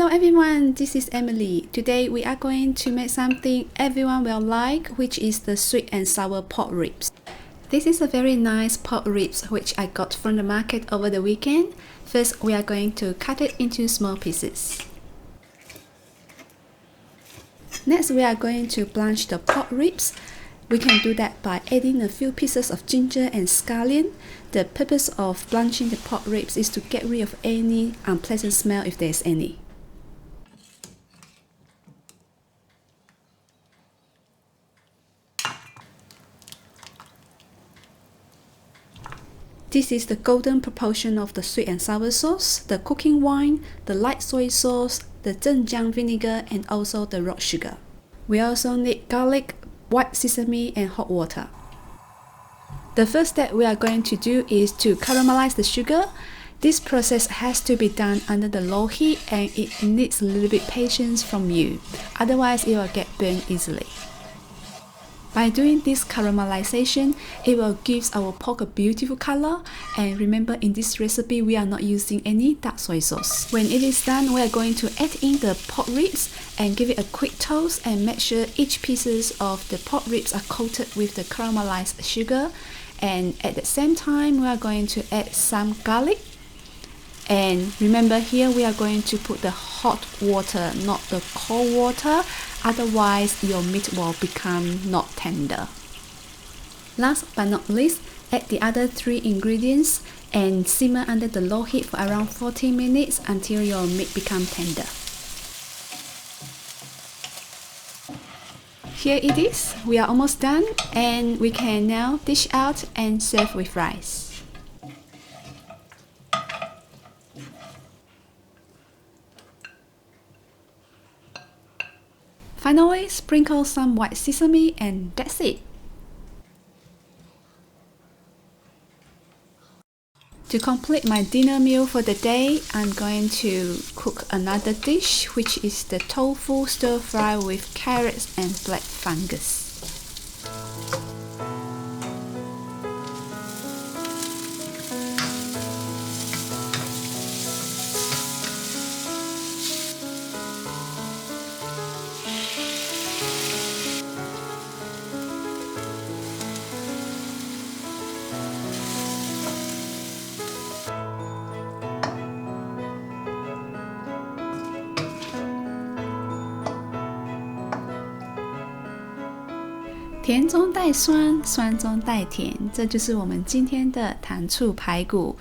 Hello everyone, this is Emily. Today we are going to make something everyone will like, which is the sweet and sour pork ribs. This is a very nice pork ribs which I got from the market over the weekend. First, we are going to cut it into small pieces. Next, we are going to blanch the pork ribs. We can do that by adding a few pieces of ginger and scallion. The purpose of blanching the pork ribs is to get rid of any unpleasant smell if there is any. This is the golden proportion of the sweet and sour sauce, the cooking wine, the light soy sauce, the zhen jiang vinegar, and also the rock sugar. We also need garlic, white sesame, and hot water. The first step we are going to do is to caramelize the sugar. This process has to be done under the low heat and it needs a little bit patience from you, otherwise it will get burned easily. By doing this caramelization, it will give our pork a beautiful color, and remember in this recipe we are not using any dark soy sauce. When it is done, we are going to add in the pork ribs and give it a quick toast and make sure each pieces of the pork ribs are coated with the caramelized sugar. And at the same time, we are going to add some garlic. And remember here we are going to put the hot water, not the cold water, otherwise your meat will become not tender. Last but not least, add the other 3 ingredients and simmer under the low heat for around 40 minutes until your meat becomes tender. Here it is, we are almost done and we can now dish out and serve with rice. Finally, sprinkle some white sesame and that's it. To complete my dinner meal for the day, I'm going to cook another dish, which is the tofu stir fry with carrots and black fungus.甜中带酸，酸中带甜，这就是我们今天的糖醋排骨。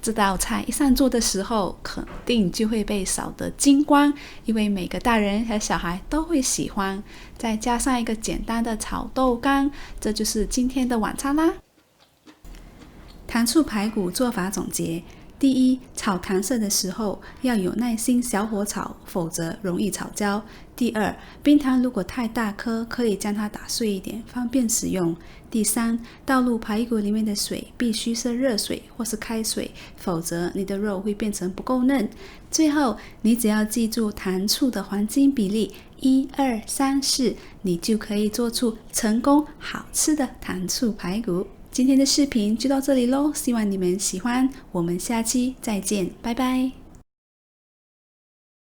这道菜一上桌的时候，肯定就会被扫得精光，因为每个大人和小孩都会喜欢。再加上一个简单的炒豆干，这就是今天的晚餐啦。糖醋排骨做法总结：第一，炒糖色的时候要有耐心小火炒，否则容易炒焦。第二，冰糖如果太大颗，可以将它打碎一点，方便使用。第三，倒入排骨里面的水必须是热水或是开水，否则你的肉会变成不够嫩。最后，你只要记住糖醋的黄金比例1、2、3、4，你就可以做出成功好吃的糖醋排骨。今天的视频就到这里咯，希望你们喜欢，我们下期再见，拜拜。